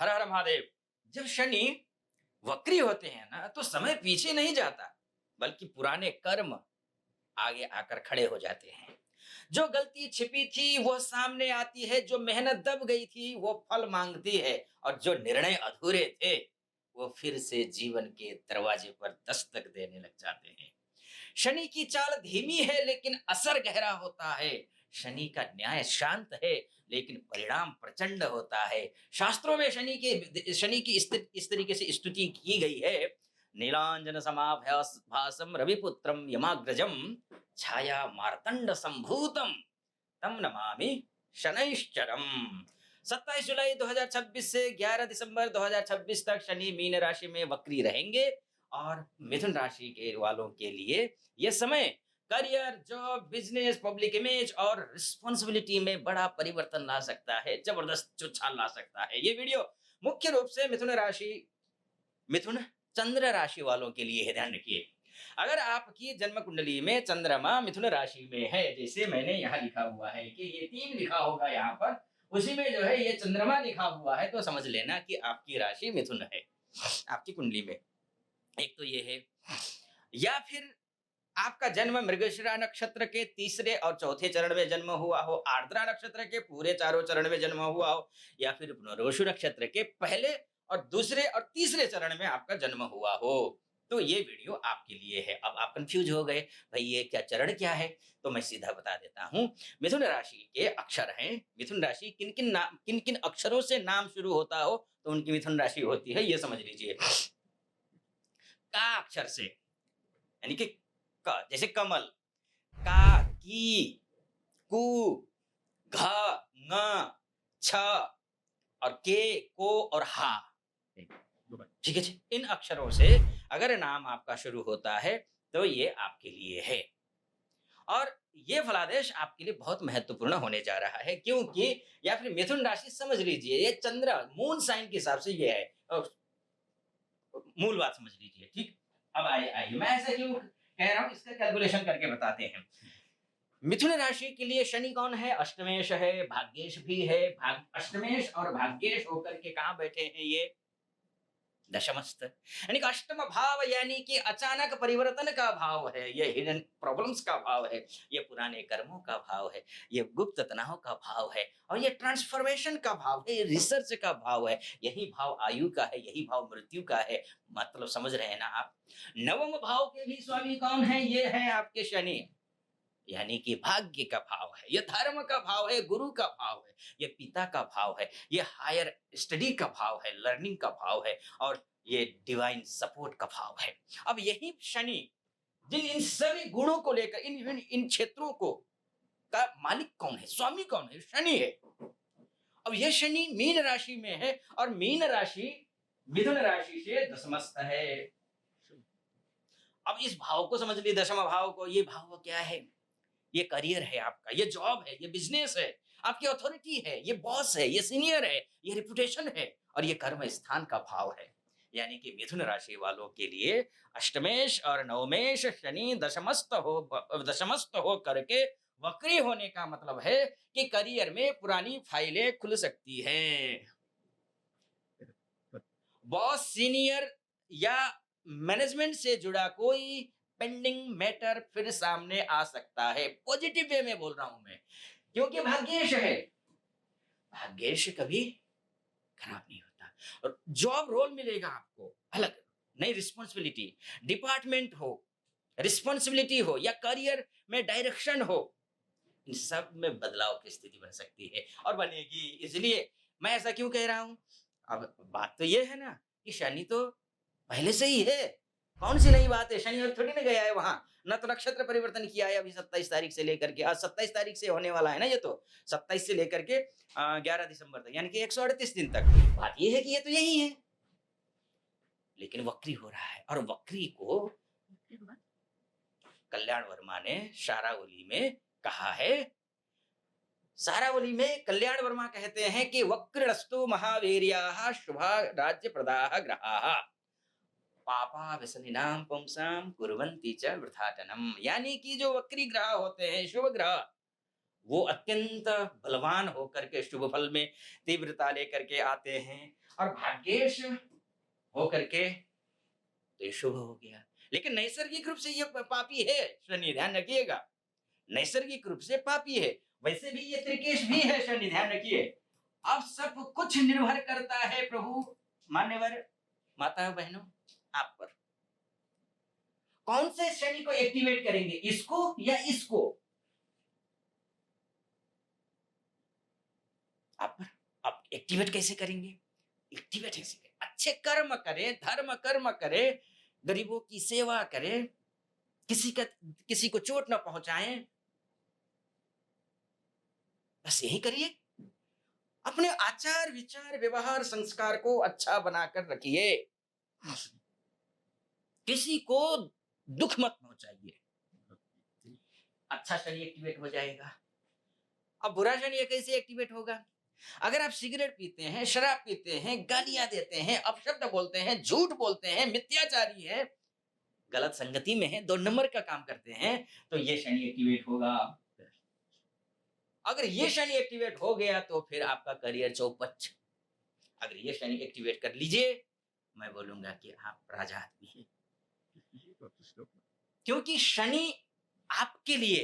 हर हर महादेव। जब शनि वक्री होते हैं ना तो समय पीछे नहीं जाता, बल्कि पुराने कर्म आगे आकर खड़े हो जाते हैं। जो गलती छिपी थी वो सामने आती है, जो मेहनत दब गई थी वो फल मांगती है, और जो निर्णय अधूरे थे वो फिर से जीवन के दरवाजे पर दस्तक देने लग जाते हैं। शनि की चाल धीमी है लेकिन असर गहरा होता है। शनि का न्याय शांत है लेकिन परिणाम प्रचंड होता है। शास्त्रों में शनि की इस तरीके से स्तुति की गई है। नीलांजन समाभ्यास भासम रविपुत्रम यमाग्रजम छाया मार्तंड संभूतम तम नमामि शनैश्चरम। 27 जुलाई 2026 से 11 दिसंबर 2026 तक शनि मीन राशि में वक्री रहेंगे, और मिथुन राशि के वालों के लिए यह समय career, job, business, public image और रिस्पॉन्सिबिलिटी में बड़ा परिवर्तन ला सकता है, जबरदस्त उछाल ला सकता है। ये वीडियो मुख्य रूप से मिथुन चंद्र राशि वालों के लिए है, ध्यान रखिए। अगर आपकी जन्म कुंडली में चंद्रमा मिथुन राशि में है, जैसे मैंने यहाँ लिखा हुआ है कि ये 3 लिखा होगा यहाँ पर, उसी में जो है ये चंद्रमा लिखा हुआ है, तो समझ लेना कि आपकी राशि मिथुन है आपकी कुंडली में। एक तो ये है, या फिर आपका जन्म मृगशिरा नक्षत्र के तीसरे और चौथे चरण में जन्म हुआ हो, आर्द्रा नक्षत्र के पूरे चारों चरण में जन्म हुआ हो, या फिर पुनर्वसु नक्षत्र के पहले और दूसरे और तीसरे चरण में आपका जन्म हुआ हो, तो ये वीडियो आपके लिए है। अब आप कंफ्यूज हो गए, भाई ये क्या चरण क्या है, तो मैं सीधा बता देता हूं। मिथुन राशि के अक्षर हैं। मिथुन राशि किन किन अक्षरों से नाम शुरू होता हो तो उनकी मिथुन राशि होती है, ये समझ लीजिए। का अक्षर से, यानी कि क जैसे कमल, का, की, कु, घ, ङ, छ, और के, को और हा। ठीक है जी? इन अक्षरों से अगर नाम आपका शुरू होता है तो ये आपके लिए है, और ये फलादेश आपके लिए बहुत महत्वपूर्ण होने जा रहा है, क्योंकि या फिर मिथुन राशि समझ लीजिए, ये चंद्र मून साइन के हिसाब से ये है, मूल बात समझ लीजिए। ठीक, अब आइए आइए मैं ऐसा क्यों कह रहा हूं, इसका कैलकुलेशन करके बताते हैं। मिथुन राशि के लिए शनि कौन है? अष्टमेश है, भाग्येश भी है। अष्टमेश और भाग्येश होकर के कहां बैठे हैं? ये दशमस्थ, यानी कि अष्टम भाव, यानी कि अचानक परिवर्तन का भाव है, ये हिडन प्रॉब्लम्स का भाव है, ये पुराने कर्मों का भाव है, ये गुप्त तनाव का भाव है, और ये ट्रांसफॉर्मेशन का भाव है, ये रिसर्च का भाव है। यही भाव आयु का है, यही भाव मृत्यु का है। मतलब समझ रहे हैं ना आप? नवम भाव के भी स्वामी कौन है? ये है आपके शनि, यानी कि भाग्य का भाव है, ये धर्म का भाव है, गुरु का भाव है, ये पिता का भाव है, ये हायर स्टडी का भाव है, लर्निंग का भाव है, और ये डिवाइन सपोर्ट का भाव है। अब यही शनि जिन इन सभी गुणों को लेकर इन क्षेत्रों को का मालिक कौन है, स्वामी कौन है? शनि है। अब ये शनि मीन राशि में है, और मीन राशि मिथुन राशि से दशमस्थ है। अब इस भाव को समझ लीजिए, दशम भाव को। ये भाव क्या है? ये करियर है आपका, ये जॉब है, ये बिजनेस है, आपकी अथॉरिटी है, ये बॉस है, ये सीनियर है, ये रिपुटेशन है, और ये कर्म स्थान का भाव है। यानी कि मिथुन राशि वालों के लिए अष्टमेश और नवमेश शनि दशमस्थ हो करके वक्री होने का मतलब है कि करियर में पुरानी फाइलें खुल सकती हैं। बॉस, सीनियर या मैनेजमेंट से जुड़ा कोई पेंडिंग मैटर फिर सामने आ सकता है। पॉजिटिव वे में बोल रहा हूं मैं, क्योंकि भाग्येश है। भाग्येश कभी खराब नहीं होता, और जॉब रोल मिलेगा आपको अलग, नई रिस्पॉन्सिबिलिटी, डिपार्टमेंट हो, रिस्पॉन्सिबिलिटी हो, या करियर में डायरेक्शन हो, इन सब में बदलाव की स्थिति बन सकती है और बनेगी। इसलिए मैं ऐसा क्यों कह रहा हूं? अब बात तो ये है ना कि शनि तो पहले से ही है। कौन सी नई बात है? शनि अभी थोड़ी ना गया है वहां, न तो नक्षत्र परिवर्तन किया है अभी 27 तारीख से लेकर के, आज 27 तारीख से होने वाला है ना, ये तो 27 से लेकर के 11 दिसंबर तक, यानी कि 138 दिन तक। बात ये है कि ये तो यही है, लेकिन वक्री हो रहा है, और वक्री को कल्याण वर्मा ने शारावली में कहा है। सारावली में कल्याण वर्मा कहते हैं कि वक्रस्तु महावीर्याः शुभा राज्य प्रदाः ग्रहाः पापा व्यसनिनां पुंसां कुर्वन्ति च वृथाटनम। यानी कि जो वक्री ग्रह होते हैं, शुभ ग्रह, वो अत्यंत बलवान होकर के शुभ फल में तीव्रता लेकर के आते हैं, और भाग्येश होकर के तो ये शुभ हो गया। लेकिन नैसर्गिक रूप से ये पापी है शनि, ध्यान रखिएगा। नैसर्गिक रूप से पापी है, वैसे भी ये त्रिकेश भी है शनि, ध्यान रखिए। अब सब कुछ निर्भर करता है प्रभु मान्यवर माता बहनों आप पर। कौन से शनि को एक्टिवेट करेंगे, इसको या इसको? आप पर। आप एक्टिवेट कैसे करेंगे? एक्टिवेट कैसे करें? अच्छे कर्म करें, धर्म कर्म करें, गरीबों की सेवा करें, किसी को चोट न पहुंचाएं, बस यही करिए। अपने आचार विचार व्यवहार संस्कार को अच्छा बनाकर रखिए, किसी को दुख मत पहुंचाइए, अच्छा शनि एक्टिवेट हो जाएगा। अब बुरा शनि कैसे एक्टिवेट होगा? अगर आप सिगरेट पीते हैं, शराब पीते हैं, गालियां देते हैं, अपशब्द बोलते हैं, झूठ बोलते हैं, मिथ्याचारी है, गलत संगति में है, 2 नंबर का काम करते हैं, तो ये शनि एक्टिवेट होगा। अगर ये शनि एक्टिवेट हो गया तो फिर आपका करियर चौपट। अगर ये शनि एक्टिवेट कर लीजिए, मैं बोलूंगा कि आप राजा आदमी हैं, क्योंकि शनि आपके लिए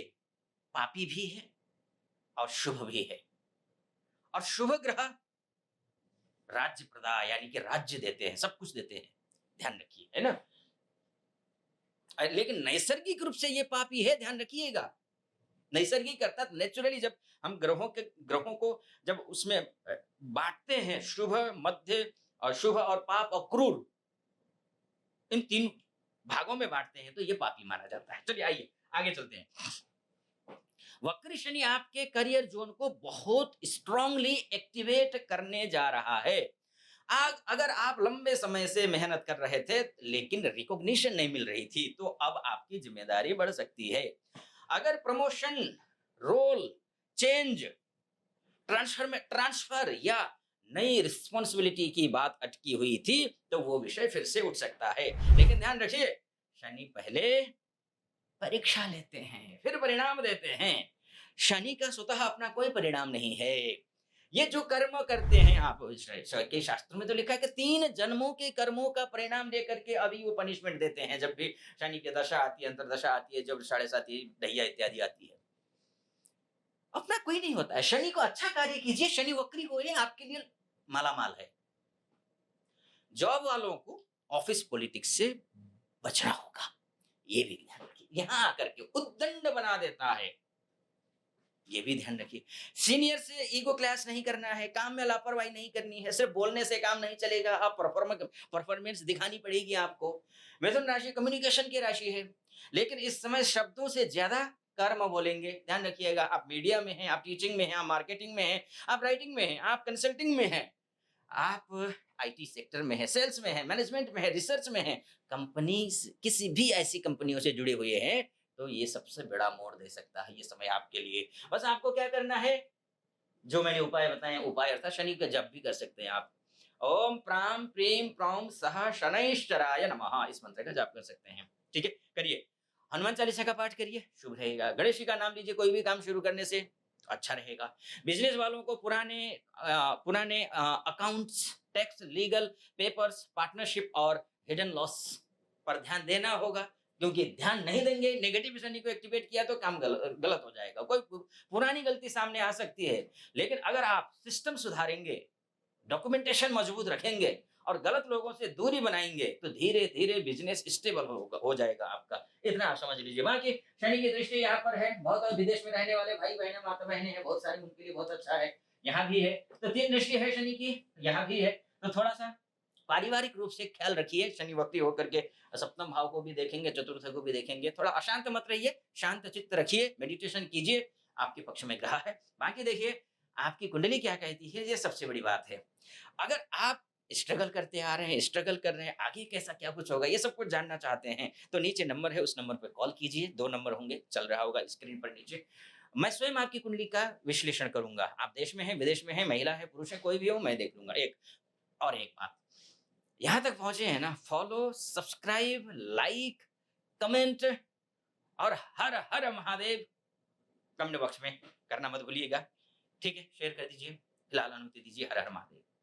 पापी भी है और शुभ भी है। और शुभ ग्रह राज्य प्रदा यानी कि राज्य देते हैं, सब कुछ देते हैं, ध्यान रखिए, है ना। लेकिन नैसर्गिक रूप से ये पापी है, ध्यान रखिएगा। नैसर्गिक अर्थात नेचुरली जब हम ग्रहों को जब उसमें बांटते हैं, शुभ मध्य और शुभ और पाप और क्रूर, इन 3 भागों में बांटते हैं, तो ये पापी माना जाता है। चलिए आइए आगे चलते हैं। वक्र शनि आपके करियर जोन को बहुत स्ट्रांगली एक्टिवेट करने जा रहा है। अगर आप लंबे समय से मेहनत कर रहे थे लेकिन रिकॉग्निशन नहीं मिल रही थी, तो अब आपकी जिम्मेदारी बढ़ सकती है। अगर प्रमोशन, रोल चेंज, ट्रांसफर या नई रिस्पॉन्सिबिलिटी की बात अटकी हुई थी, तो वो विषय फिर से उठ सकता है। लेकिन ध्यान रखिए, शनि पहले परीक्षा लेते हैं, फिर परिणाम देते हैं। शनि का स्वतः अपना कोई परिणाम नहीं है। ये जो कर्म करते हैं आप, के शास्त्र में तो लिखा है कि 3 जन्मों के कर्मों का परिणाम देकर के अभी वो पनिशमेंट देते हैं, जब भी शनि की दशा आती है, अंतरदशा आती है, जब 7.5 ढैया इत्यादि आती है। अपना कोई नहीं होता है। शनि को अच्छा कार्य कीजिए, शनि वक्री हो आपके लिए मालामाल है। जॉब वालों को ऑफिस पॉलिटिक्स से बचना होगा, ये भी ध्यान रखिए। यहां आकर के उद्दंड बना देता है, ये भी ध्यान रखिए। सीनियर से ईगो क्लैश नहीं करना है, काम में लापरवाही नहीं करनी है, सिर्फ बोलने से काम नहीं चलेगा, आप परफॉर्मेंस दिखानी पड़ेगी आपको। मिथुन राशि कम्युनिकेशन की राशि है, लेकिन इस समय शब्दों से ज्यादा कर्म बोलेंगे, ध्यान रखिएगा। आप मीडिया में हैं, आप टीचिंग में हैं, आप मार्केटिंग में हैं, आप राइटिंग में हैं, आप कंसल्टिंग में हैं, आप आईटी सेक्टर में है, सेल्स में है, मैनेजमेंट में है, रिसर्च में है, कंपनी किसी भी ऐसी कंपनियों से जुड़े हुए हैं, तो ये सबसे बड़ा मोड़ दे सकता है ये समय आपके लिए। बस आपको क्या करना है, जो मैंने उपाय बताए, उपाय अर्थात शनि का जप भी कर सकते हैं आप। ओम प्राम प्रेम प्रौम सह शनैश्चराय नमः, इस मंत्र का जाप कर सकते हैं। ठीक है, करिए। हनुमान चालीसा का पाठ करिए, शुभ रहेगा। गणेश जी का नाम लीजिए कोई भी काम शुरू करने से, अच्छा रहेगा। बिजनेस वालों को पुराने accounts, tax, legal papers, partnership और हिडन लॉस पर ध्यान देना होगा, क्योंकि ध्यान नहीं देंगे, नेगेटिव शनि को एक्टिवेट किया तो काम गलत हो जाएगा। कोई पुरानी गलती सामने आ सकती है, लेकिन अगर आप सिस्टम सुधारेंगे, डॉक्यूमेंटेशन मजबूत रखेंगे और गलत लोगों से दूरी बनाएंगे, तो धीरे धीरे बिजनेस स्टेबल हो जाएगा आपका। इतना आप समझ लीजिए। बाकी शनि की दृष्टि यहाँ पर है, बहुत विदेश में रहने वाले भाई बहने माता बहने हैं बहुत सारे, उनके लिए बहुत अच्छा है। यहाँ भी है, तो 3 दृष्टि है शनि की, यहाँ भी है। तो थोड़ा सा पारिवारिक रूप से ख्याल रखिए, शनि वक्री होकर के सप्तम भाव को भी देखेंगे, चतुर्थ को भी देखेंगे। थोड़ा अशांत मत रहिए, शांत चित्त रखिए, मेडिटेशन कीजिए, आपके पक्ष में ग्रह है। बाकी देखिए आपकी कुंडली क्या कहती है, ये सबसे बड़ी बात है। अगर आप स्ट्रगल करते आ रहे हैं, स्ट्रगल कर रहे हैं, आगे कैसा क्या कुछ होगा, ये सब कुछ जानना चाहते हैं, तो नीचे नंबर है, उस नंबर पर कॉल कीजिए। 2 नंबर होंगे, चल रहा होगा स्क्रीन पर नीचे। मैं स्वयं आपकी कुंडली का विश्लेषण करूंगा। आप देश में हैं, विदेश में हैं, महिला है, पुरुष है, कोई भी हो, मैं देख लूंगा। एक बात, यहाँ तक पहुंचे हैं ना, फॉलो, सब्सक्राइब, लाइक, कमेंट और हर हर महादेव कमेंट बॉक्स में करना मत भूलिएगा। ठीक है, शेयर कर दीजिए। फिलहाल अनुमति दीजिए। हर हर महादेव।